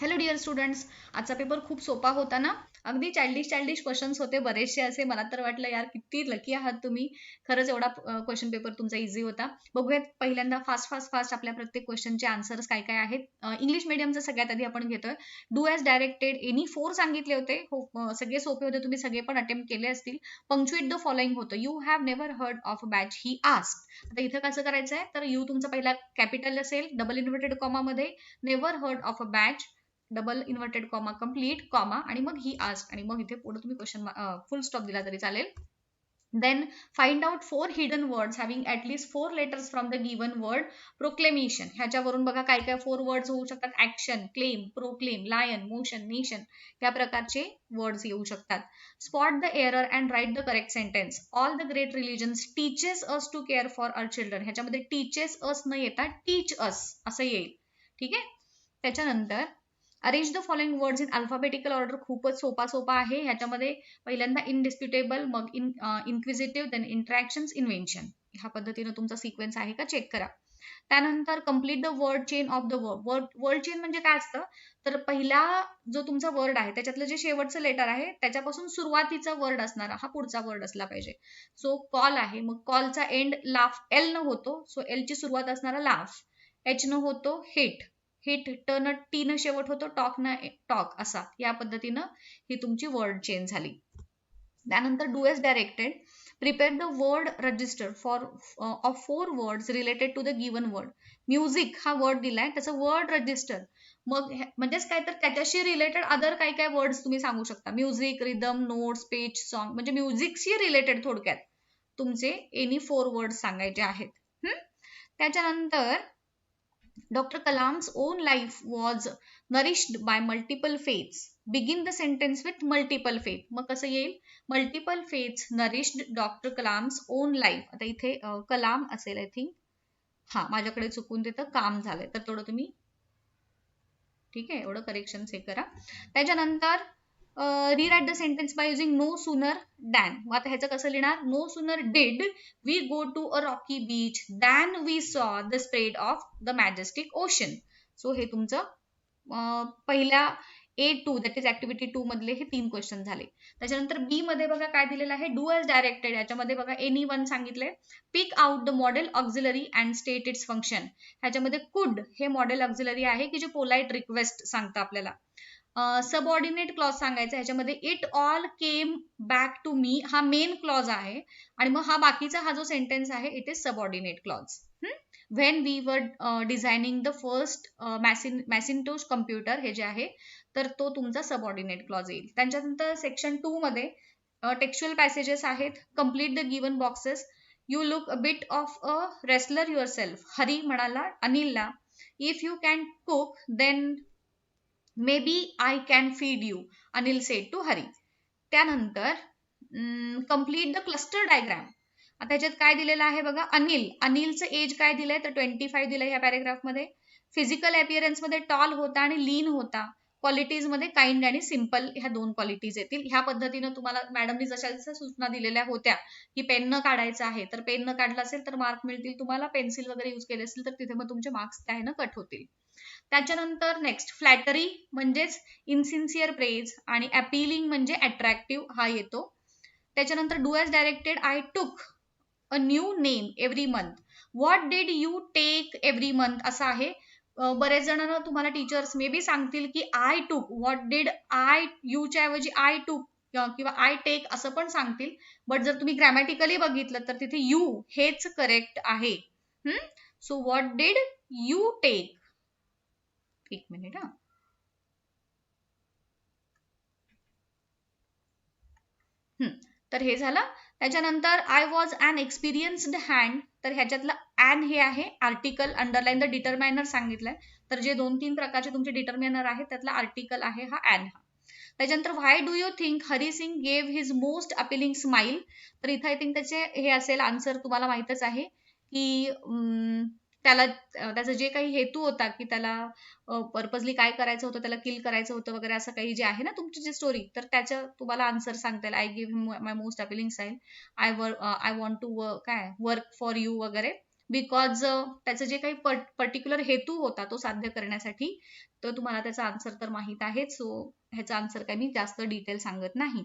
Hello dear students, आजचा paper खूप सोपा होता ना. अगदी चाइल्डिश क्वेश्चन्स होते बरेचसे असे. मला तर वाटलं यार किती लकी आहात तुम्ही. खरंच एवढा क्वेश्चन पेपर तुमचा इझी होता. बघूयात पहिल्यांदा फास्ट आपल्या प्रत्येक क्वेश्चनचे आन्सर्स काय काय आहेत. इंग्लिश मीडियमचं सगळ्यात आधी आपण घेतोय. डू ॲज डायरेक्टेड एनी 4 सांगितले होते. हो, सगळे सोपे होते, तुम्ही सगळे पण अटेम्प्ट केले असतील. पंक्च्युएट द फॉलोइंग होतं. You have never heard of batch he asked. आता इथं कसं करायचं आहे, तर यू तुमचा पहिला कॅपिटल असेल, डबल इन्व्हर्टेड कॉमामध्ये never heard of a batch, double inverted comma complete comma आणि मग ही आस्क्ड आणि मग इथे पुढे तुम्ही क्वेश्चन फुल स्टॉप दिला तरी चालेल. Then find out 4 hidden words having at least 4 letters from the given word proclamation. ह्याच्यावरून बघा काय काय 4 वर्ड्स होऊ शकतात. Action, claim, proclaim, lion, motion, nation या प्रकारचे वर्ड्स येऊ शकतात. Spot the error and write the correct sentence. All the great religions teaches us to care for our children. ह्याच्यामध्ये टीचेस अस न येता टीच अस असं येईल. ठीक आहे. त्याच्यानंतर arrange the following words in alphabetical order. खूपच सोपा आहे. ह्याच्यामध्ये पहिल्यांदा इनडिस्प्युटेबल, मग इन्क्विजिटिव्ह, देन इंटरॅक्शन्स, इन्व्हेन्शन. ह्या पद्धतीने तुमचा सिक्वेन्स आहे का चेक करा. त्यानंतर complete the word chain of the word chain म्हणजे काय असतं, तर पहिला जो तुमचा वर्ड आहे त्याच्यातलं जे शेवटचं लेटर आहे त्याच्यापासून सुरुवातीचा वर्ड असणारा हा पुढचा वर्ड असला पाहिजे. सो कॉल आहे, मग कॉलचा एंड लाफ एल न होतो, सो एल ची सुरुवात असणारा लाफ. एच न होतो हिट, हिट टर्न टी न शेवट होतो, टॉक न टॉक असा. या पद्धतीनं ही तुमची वर्ड चेन झाली. त्यानंतर do as directed. Prepare the word register for of 4 words related to the given word. Music हा वर्ड दिलाय, त्याचं वर्ड रजिस्टर, मग म्हणजेच काय तर त्याच्याशी रिलेटेड अदर काय काय वर्ड्स तुम्ही सांगू शकता. Music, rhythm, notes, page, song, म्हणजे म्युझिकशी रिलेटेड थोडक्यात तुमचे एनी 4 वर्ड्स सांगायचे आहेत. त्याच्यानंतर Dr. Kalam's own life was nourished by multiple faiths. Begin the sentence with multiple faith. मग कसं येईल? Multiple faiths nourished Dr. Kalam's own life. आता इथे कलाम असेल आय थिंक. हा, माझ्याकडे चुकून तिथं काम झालंय, तर थोडं तुम्ही ठीक आहे एवढं करेक्शन हे करा. त्याच्यानंतर rewrite the sentence by using no sooner than. मग आता ह्याचं कसं लिहिणार? No sooner did we go to a rocky beach than we saw the spread of the majestic ocean. So हे तुमचं पहिल्या A2 दॅट इज ऍक्टिव्हिटी 2 मधले हे 3 क्वेश्चन झाले. त्याच्यानंतर बी मध्ये बघा काय दिलेलं आहे. Do as directed. याच्यामध्ये बघा एनी वन सांगितलंय. Pick out the modal auxiliary and state its function. ह्याच्यामध्ये कुड हे मॉडेल ऑक्झिलरी आहे की जे पोलाइट रिक्वेस्ट सांगतं आपल्याला. सबऑर्डिनेट क्लॉज सांगायचा. ह्याच्यामध्ये it all came back to me हा मेन क्लॉज आहे आणि मग हा बाकीचा हा जो सेंटेन्स आहे it is subordinate clause. When we were designing the first Macintosh computer हे जे आहे तर तो तुमचा सबऑर्डिनेट क्लॉज येईल. त्याच्यानंतर सेक्शन 2 मध्ये टेक्स्च्युअल पॅसेजेस आहेत. Complete the given boxes. You look a bit of a wrestler yourself. Hari म्हणाला अनिलला, if you can cook then maybe I can feed you, Anil said to Hari. त्यानंतर complete the cluster diagram. आता ह्याच्यात काय दिलेलं आहे बघा. अनिलचं एज काय दिलंय तर 25 दिलंय ह्या पॅरेग्राफमध्ये. फिजिकल अपिअरन्स मध्ये टॉल होता आणि लीन होता. क्वालिटीज मध्ये काइंड आणि सिम्पल ह्या 2 क्वालिटीज येतील. ह्या पद्धतीनं तुम्हाला मॅडमनी जशा सूचना दिलेल्या होत्या की पेन न काढायचं आहे, तर पेन न काढलं असेल तर मार्क मिळतील तुम्हाला. पेन्सिल वगैरे यूज केले असेल तर तिथे मग तुमचे मार्क्स त्या ह्यानं कट होतील. त्याच्यानंतर नेक्स्ट फ्लॅटरी म्हणजेच इनसिन्सिअर प्रेज आणि अपीलिंग म्हणजे अट्रॅक्टिव्ह हा येतो. त्याच्यानंतर do as directed. I took a new name every month. What did you take every month असं आहे. बरेच जणांना तुम्हाला टीचर्स मे बी सांगतील की आय टूक, व्हॉट डिड आय, यूच्या ऐवजी आय टूक किंवा आय टेक असं पण सांगतील. बट जर तुम्ही ग्रॅमॅटिकली बघितलं तर तिथे यू हेच करेक्ट आहे. So what did you take. एक मिनिट हा. तर हे झालं. त्याच्यानंतर I was an experienced hand. तर ह्याच्यातलं ॲन हे आहे आर्टिकल. अंडरलाईन द डिटरमायनर सांगितलंय. तर जे 2-3 प्रकारचे तुमचे डिटरमायनर आहेत त्यातला आर्टिकल आहे हा ॲन हा. त्याच्यानंतर why do you think Hari Singh gave his most appealing smile. तर इथं आय थिंक त्याचे हे असेल आन्सर तुम्हाला माहितच आहे की त्याला त्याचा जे काही हेतू होता की त्याला पर्पजली काय करायचं होतं, त्याला किल करायचं होतं वगैरे असं काही जे आहे ना तुमची जी स्टोरी, तर त्याचं तुम्हाला आन्सर सांगता येईल. I give him my most appealing sign. I want to काय वर्क फॉर यू वगैरे. बिकॉज त्याचं जे काही पर्टिक्युलर हेतू होता तो साध्य करण्यासाठी तर तुम्हाला त्याचा आन्सर तर माहित आहे. सो ह्याचा आन्सर काय मी जास्त डिटेल सांगत नाही.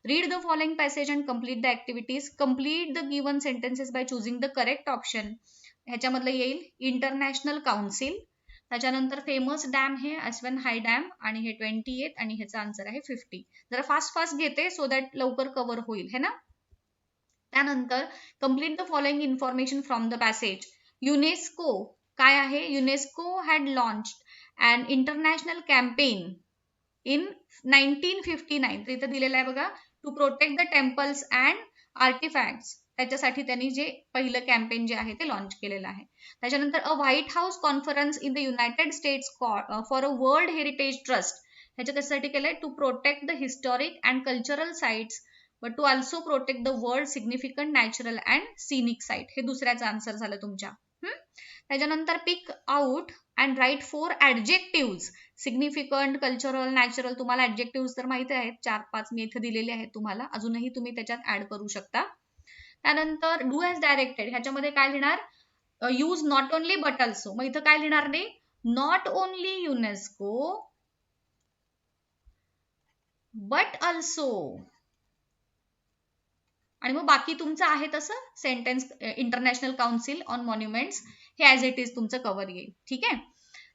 Read the following passage and complete the activities. Complete the given sentences by choosing the correct option. ह्याच्यामधलं येईल इंटरनॅशनल काउन्सिल. त्याच्यानंतर फेमस डॅम हे अस्वन हाय डॅम आणि हे 28 आणि ह्याचा आन्सर आहे 50. जरा फास्ट घेते सो दॅट लवकर कव्हर होईल है ना. त्यानंतर complete the following information from the passage. UNESCO काय आहे? UNESCO had launched and international campaign in 1959. तर इथं दिलेलं आहे बघा, to protect the temples and artefacts. त्याच्यासाठी त्यांनी जे पहिलं कॅम्पेन जे आहे ते लॉन्च केलेलं आहे. त्याच्यानंतर a White House conference in the United States for a world heritage trust. ह्याच्या कशासाठी केलंय? To protect the historic and cultural sites but to also protect the world significant natural and scenic site. हे दुसऱ्याचं answer झालं तुमच्या. त्याच्यानंतर pick out and write 4 adjective. Significant, cultural, natural. तुम्हाला adjective तर माहिती आहेत, 4-5 मी इथे दिलेले आहेत तुम्हाला. अजूनही तुम्ही त्याच्यात ऍड करू शकता. त्यानंतर डू ॲज डायरेक्टेड. ह्याच्यामध्ये काय लिहिणार? Use not only but also. मग इथं काय लिहिणार नाही? Not only UNESCO but also. आणि मग बाकी तुमचं आहे तसं sentence international council on monuments हे ॲज इट इज तुमचं कव्हर येईल. ठीक आहे.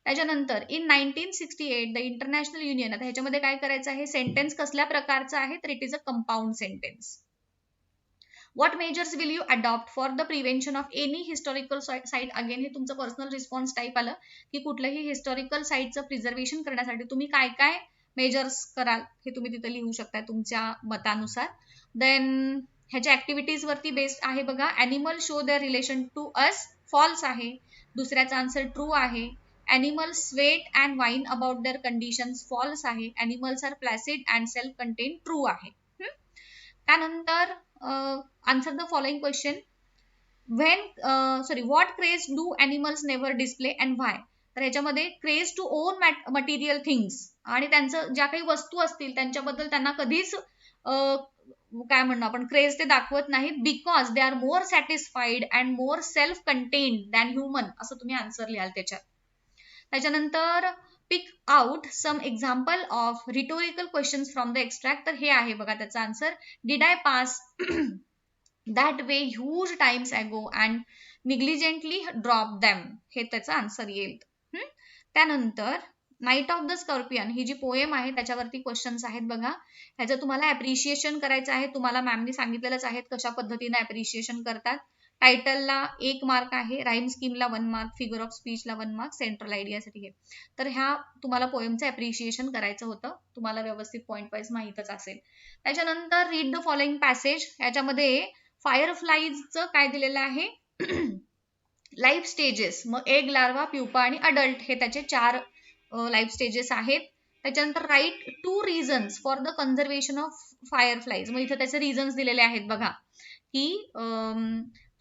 त्याच्यानंतर इन 1968 द इंटरनॅशनल युनियन. आता ह्याच्यामध्ये काय करायचं आहे? सेंटेन्स कसल्या प्रकारचं आहे? तर it is a compound sentence. What measures will you adopt for the prevention of any historical site. Again हे तुमचं पर्सनल रिस्पॉन्स टाईप आलं की कुठल्याही हिस्टॉरिकल साईटचं प्रिझर्वेशन करण्यासाठी तुम्ही काय काय मेजर्स कराल हे तुम्ही तिथे लिहू शकता तुमच्या मतानुसार. देन ह्याच्या ऍक्टिव्हिटीज वरती बेस्ड आहे बघा. Animal show their relation to us. False आहे. दुसऱ्याचा आन्सर ट्रू आहे. Animals sweat and whine about their conditions. False आहे. Animals are placid and self-contained. True आहे. त्यानंतर answer the following question. What craze do animals never display and why? तर ह्याच्यामध्ये craze to own material things आणि त्यांचं ज्या काही वस्तू असतील त्यांच्याबद्दल त्यांना कधीच काय म्हणणं आपण क्रेज ते दाखवत नाहीत. Because they are more satisfied and more self contented than human. असं तुम्ही आन्सर लिहाल त्याच्यात. त्याच्यानंतर pick out some example of rhetorical questions from the extract. तर हे आहे बघा त्याचा answer. Did I pass that way huge times ago and negligently drop them. हे त्याचा आन्सर येईल. त्यानंतर नाईट ऑफ द स्कॉर्पियन ही जी पोएम आहे त्याच्यावरती क्वेश्चन्स आहेत बघा. ह्याचं तुम्हाला ऍप्रिशिएशन करायचं आहे. तुम्हाला मॅमनी सांगितलेलंच आहे कशा पद्धतीने ऍप्रिशिएशन करतात. टायटलला 1 मार्क आहे, राईम स्कीमला 1 मार्क, फिगर ऑफ स्पीचला 1 मार्क, सेंट्रल आयडियासाठी हे. तर ह्या तुम्हाला पोएमचं ऍप्रिशिएशन करायचं होतं. तुम्हाला व्यवस्थित पॉईंट वाईज माहीतच असेल. त्याच्यानंतर रीड द फॉलोइंग पॅसेज. ह्याच्यामध्ये फायरफ्लाईजचं काय दिलेलं आहे? Life stages. मग एग, लार्वा, प्युपा आणि अडल्ट हे त्याचे 4 लाईफ स्टेजेस आहेत. त्याच्यानंतर right 2 reasons for the conservation of fireflies. मग इथं त्याचे रिझन्स दिलेले आहेत बघा की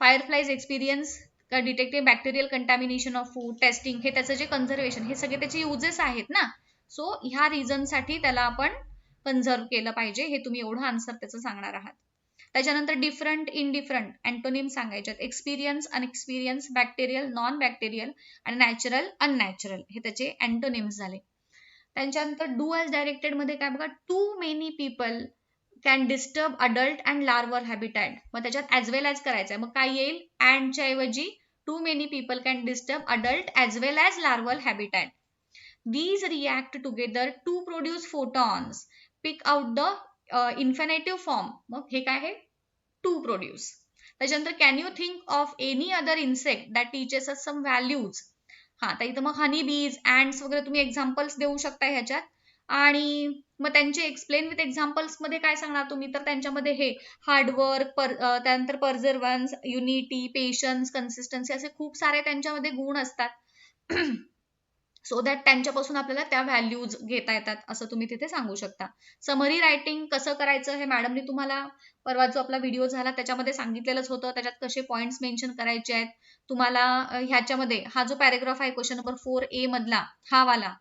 fireflies experience detective bacterial contamination of food, testing हे त्याचं जे कन्झर्वेशन हे सगळे त्याचे युजेस आहेत ना. सो ह्या रिझनसाठी त्याला आपण कन्झर्व केलं पाहिजे. हे तुम्ही एवढं आन्सर त्याचं सांगणार आहात. त्याच्यानंतर डिफरंट, इनडिफरंट अँटोनिम सांगायच्यात. Experience, unexperience, bacterial, non bacterial आणि नॅचरल, अननॅचरल हे त्याचे अँटोनिम्स झाले. त्याच्यानंतर डू ॲज डायरेक्टेड मध्ये काय बघा. Too many people can disturb adult and larval habitat. मग त्याच्यात ॲज वेल ॲज करायचं आहे. मग काय येईल? अँडच्या ऐवजी too many people can disturb adult as well as larval habitat. These react together to produce photons. Pick out the infinitive form. मग हे काय आहे? To produce. त्याच्यानंतर can you think of any other insect that teaches us some values. हा, तर इथं मग हनी बीज, ऍंड्स वगैरे तुम्ही एक्झाम्पल्स देऊ शकता ह्याच्यात. आणि मग त्यांचे एक्सप्लेन विथ एक्झाम्पल्स मध्ये काय सांगणार तुम्ही? तर त्यांच्यामध्ये हे हार्डवर्क, त्यानंतर परझर्वन्स, युनिटी, पेशन्स, कन्सिस्टन्सी असे खूप सारे त्यांच्यामध्ये गुण असतात. सो दॅट त्यांच्यापासून आपल्याला त्या व्हॅल्यूज घेता येतात असं तुम्ही तिथे सांगू शकता. समरी रायटिंग कसं करायचं हे मॅडमनी तुम्हाला परवा जो आपला व्हिडिओ झाला त्याच्यामध्ये सांगितलेलंच होतं. त्याच्यात कसे पॉइंट्स मेन्शन करायचे आहेत तुम्हाला. ह्याच्यामध्ये हा जो पॅरेग्राफ आहे क्वेश्चन नंबर 4A मधला हा वाला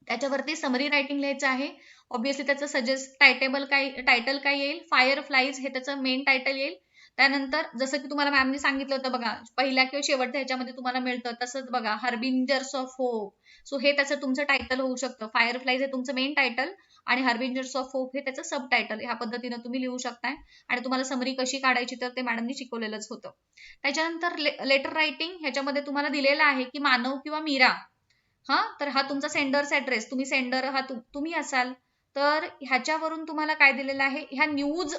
त्याच्यावरती समरी रायटिंग लिहायचं आहे. ऑब्विसली त्याचं सजेस्ट टायटल काय येईल? फायर फ्लाईज हे त्याचं मेन टायटल येईल. त्यानंतर जसं की तुम्हाला मॅमनी सांगितलं होतं बघा, पहिल्या किंवा शेवटच्या ह्याच्यामध्ये तुम्हाला मिळतं तसंच बघा, हार्बिंजर्स ऑफ होप. सो हे त्याचं तुमचं टायटल होऊ शकतं. फायरफ्लाईज हे तुमचं मेन टायटल आणि हार्बिंजर्स ऑफ होप हे त्याचं सब टायटल. ह्या पद्धतीनं तुम्ही लिहू शकताय आणि तुम्हाला समरी कशी काढायची तर ते मॅडमनी शिकवलेलंच होतं. त्याच्यानंतर लेटर रायटिंग ह्याच्यामध्ये तुम्हाला दिलेलं आहे की मानव किंवा मीरा, हा तर हा तुमचा सेंडर्स ऍड्रेस, तुम्ही सेंडर हा तुम्ही असाल, तर ह्याच्यावरून तुम्हाला काय दिलेलं आहे, ह्या न्यूज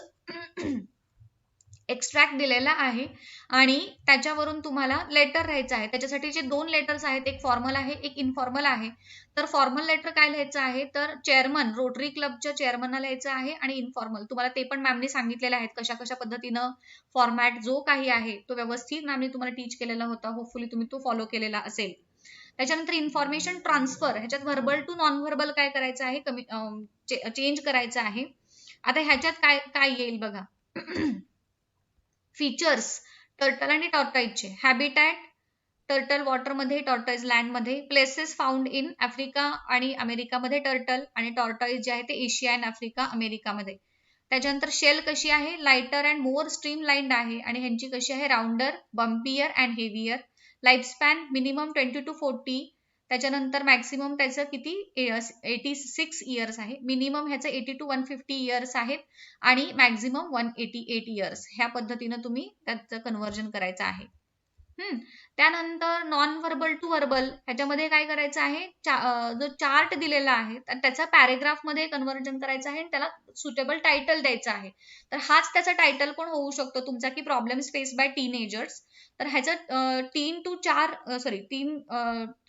एक्स्ट्रॅक्ट दिलेला आहे आणि त्याच्यावरून तुम्हाला लेटर लिहायचं आहे. त्याच्यासाठी जे 2 लेटर्स आहेत, एक फॉर्मल आहे, एक इन्फॉर्मल आहे. तर फॉर्मल लेटर काय लिहायचं आहे, तर चेअरमन, रोटरी क्लबच्या चेअरमनला लिहायचं आहे आणि इन्फॉर्मल तुम्हाला ते पण मॅमनी सांगितलेलं आहे कशा कशा पद्धतीनं फॉर्मॅट जो काही आहे तो व्यवस्थित मॅमनी तुम्हाला टीच केलेला होता. होपफुली तुम्ही तो फॉलो केलेला असेल. त्याच्यानंतर इन्फॉर्मेशन ट्रान्सफर, ह्याच्यात व्हर्बल टू नॉन व्हर्बल काय करायचं आहे, चेंज करायचं आहे. आता ह्याच्यात काय काय येईल बघा. फीचर्स टर्टल आणि टॉर्टाईजचे, हॅबिटॅट टर्टल वॉटरमध्ये, टॉर्टाईज लँडमध्ये, प्लेसेस फाउंड इन आफ्रिका आणि अमेरिकामध्ये टर्टल, आणि टॉर्टाईज जे आहे ते एशिया अँड आफ्रिका अमेरिकामध्ये. त्याच्यानंतर शेल कशी आहे, lighter and more streamlined आहे आणि ह्यांची कशी आहे, rounder, bumpier and heavier. Life span minimum 20 to 40. त्याच्यानंतर मॅक्सिमम त्याचं किती 86 इयर्स आहे. मिनिमम ह्याचं 80 to 150 इयर्स आहेत आणि मॅक्झिमम 188 इयर्स. ह्या पद्धतीनं तुम्ही त्याचं कन्व्हर्जन करायचं आहे. त्यानंतर नॉन व्हर्बल टू व्हर्बल ह्याच्यामध्ये काय करायचं आहे, जो चार्ट दिलेला आहे तर त्याचा पॅरेग्राफमध्ये कन्व्हर्जन करायचं आहे आणि त्याला सुटेबल टायटल द्यायचं आहे. तर हाच त्याचा टायटल पण होऊ शकतो तुमचा की प्रॉब्लेम्स फेस बाय टीनएजर्स. तर ह्याचं 3 to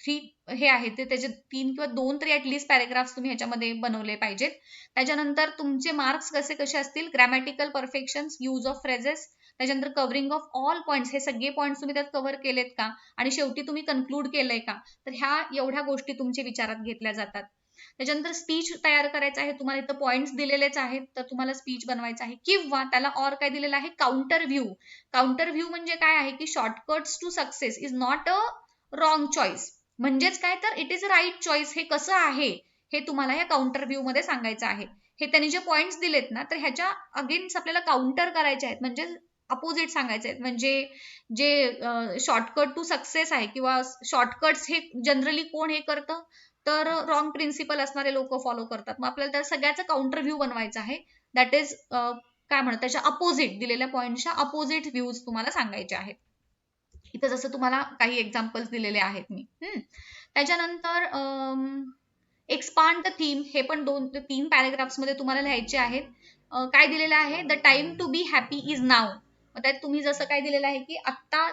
3 हे आहे ते त्याचे 3 किंवा 2 तरी ऍटलिस्ट पॅरेग्राफ्स तुम्ही ह्याच्यामध्ये बनवले पाहिजेत. त्याच्यानंतर तुमचे मार्क्स कसे कसे असतील, grammatical perfections, use of phrases, त्याच्यानंतर कव्हरिंग ऑफ ऑल पॉइंट्स, हे सगळे पॉइंट्स तुम्ही त्यात कव्हर केलेत का, आणि शेवटी तुम्ही कन्क्लूड केलंय का, तर ह्या एवढ्या गोष्टी तुमच्या विचारात घेतल्या जातात. त्याच्यानंतर स्पीच तयार करायचं आहे, तुम्हाला इथं पॉइंट्स दिलेलेच आहेत तर तुम्हाला स्पीच बनवायचं आहे, किंवा त्याला और काय दिलेलं आहे, काउंटर व्ह्यू. काउंटर व्ह्यू म्हणजे काय आहे की shortcuts to success is not a wrong choice, म्हणजेच काय तर it is a right choice. हे कसं आहे हे तुम्हाला या काउंटर व्ह्यू मध्ये सांगायचं आहे. हे त्यांनी जे पॉइंट्स दिलेत ना तर ह्याच्या अगेन्स्ट आपल्याला काउंटर करायचे आहेत, म्हणजे अपोजिट सांगायचे आहेत. म्हणजे जे शॉर्टकट टू सक्सेस आहे किंवा शॉर्टकट्स हे जनरली कोण हे करतं, तर रॉंग प्रिन्सिपल असणारे लोक फॉलो करतात. मग आपल्याला त्या सगळ्याचा काउंटर व्ह्यू बनवायचा आहे. दॅट इज काय म्हणतात, त्याच्या अपोजिट दिलेल्या पॉइंटच्या अपोजिट व्ह्यूज तुम्हाला सांगायचे आहेत. इथं जसं तुम्हाला काही एक्झाम्पल्स दिलेले आहेत मी. त्याच्यानंतर एक्सपांड द थीम, हे पण 2 ते 3 पॅरेग्राफ्स मध्ये तुम्हाला लिहायचे आहेत. काय दिलेलं आहे, the time to be happy is now. त्यात तुम्ही जसं काय दिलेलं आहे की आत्ता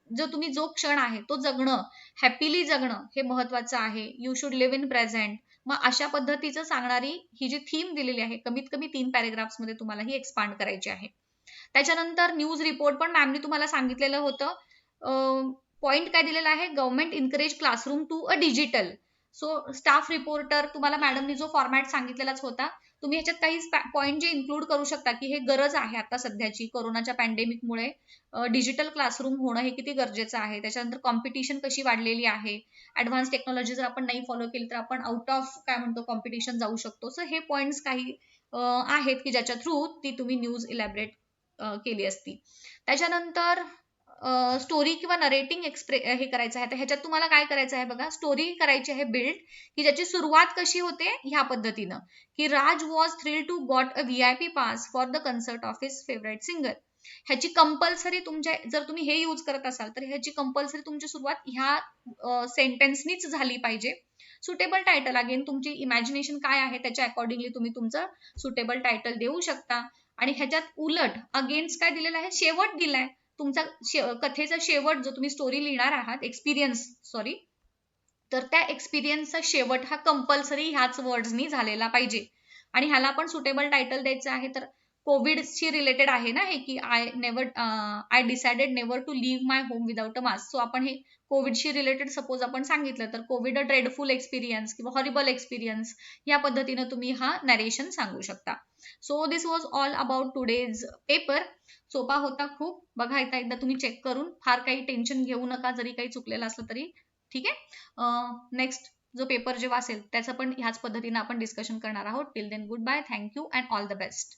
जो क्षण आहे तो जगणं, हॅपीली जगणं हे महत्वाचं आहे. You should live in present. मग अशा पद्धतीचं सांगणारी ही जी थीम दिलेली आहे, कमीत कमी 3 पॅरेग्राफ्स मध्ये तुम्हाला ही एक्सपांड करायची आहे. त्याच्यानंतर न्यूज रिपोर्ट पण मॅमनी तुम्हाला सांगितलेलं होतं. पॉइंट काय दिलेला आहे, government encourage classroom to a digital. So staff reporter तुम्हाला मॅडमनी जो फॉर्मॅट सांगितलेलाच होता, तुम्ही ह्याच्यात काही पॉइंट जे इन्क्लूड करू शकता की हे गरज आहे आता सध्याची कोरोनाच्या पॅन्डेमिकमुळे डिजिटल क्लासरूम होणं हे किती गरजेचं आहे. त्याच्यानंतर कॉम्पिटिशन कशी वाढलेली आहे, ऍडव्हान्स टेक्नॉलॉजी जर आपण नाही फॉलो केली तर आपण आउट ऑफ काय म्हणतो कॉम्पिटिशन जाऊ शकतो. सो हे पॉइंट्स काही आहेत की ज्याच्या थ्रू ती तुम्ही न्यूज इलॅबरेट केली असती. त्याच्यानंतर स्टोरी किंवा नरेटिंग हे करायचं आहे. तर ह्याच्यात तुम्हाला काय करायचं आहे बघा, स्टोरी करायची आहे बिल्ड, की ज्याची सुरुवात कशी होते ह्या पद्धतीनं की Raj was thrilled to got a VIP pass for the concert of his favourite singer. ह्याची कंपल्सरी तुमच्या, जर तुम्ही हे यूज करत असाल तर ह्याची कंपल्सरी तुमची सुरुवात ह्या सेंटेन्सनीच झाली पाहिजे. सुटेबल टायटल, अगेन तुमची इमॅजिनेशन काय आहे त्याच्या अकॉर्डिंगली तुम्ही तुमचं सुटेबल टायटल देऊ शकता. आणि ह्याच्यात उलट अगेन्स्ट काय दिलेलं आहे, शेवट दिलाय. तुमचा कथेचा शेवट जो तुम्ही स्टोरी लिहिणार आहात, एक्सपिरियन्स सॉरी, तर त्या एक्सपिरियन्सचा शेवट हा कंपल्सरी ह्याच वर्ड्सनी झालेला पाहिजे. आणि ह्याला पण सुटेबल टायटल द्यायचं आहे. तर कोविडशी रिलेटेड आहे ना हे, की I decided never to leave my home without a mask. So आपण हे कोविडशी रिलेटेड सपोज आपण सांगितलं तर कोविड अ ड्रेडफुल एक्सपिरियन्स किंवा हॉरिबल एक्सपिरियन्स या पद्धतीनं तुम्ही हा नरेशन सांगू शकता. So this was all about today's paper. सोपा होता खूप, बघा एकदा तुम्ही चेक करून, फार काही टेन्शन घेऊ नका जरी काही चुकलेलं असलं तरी. ठीक आहे, नेक्स्ट जो पेपर जेव्हा असेल त्याचं पण ह्याच पद्धतीने आपण डिस्कशन करणार आहोत. Till then good bye, thank you and all the best.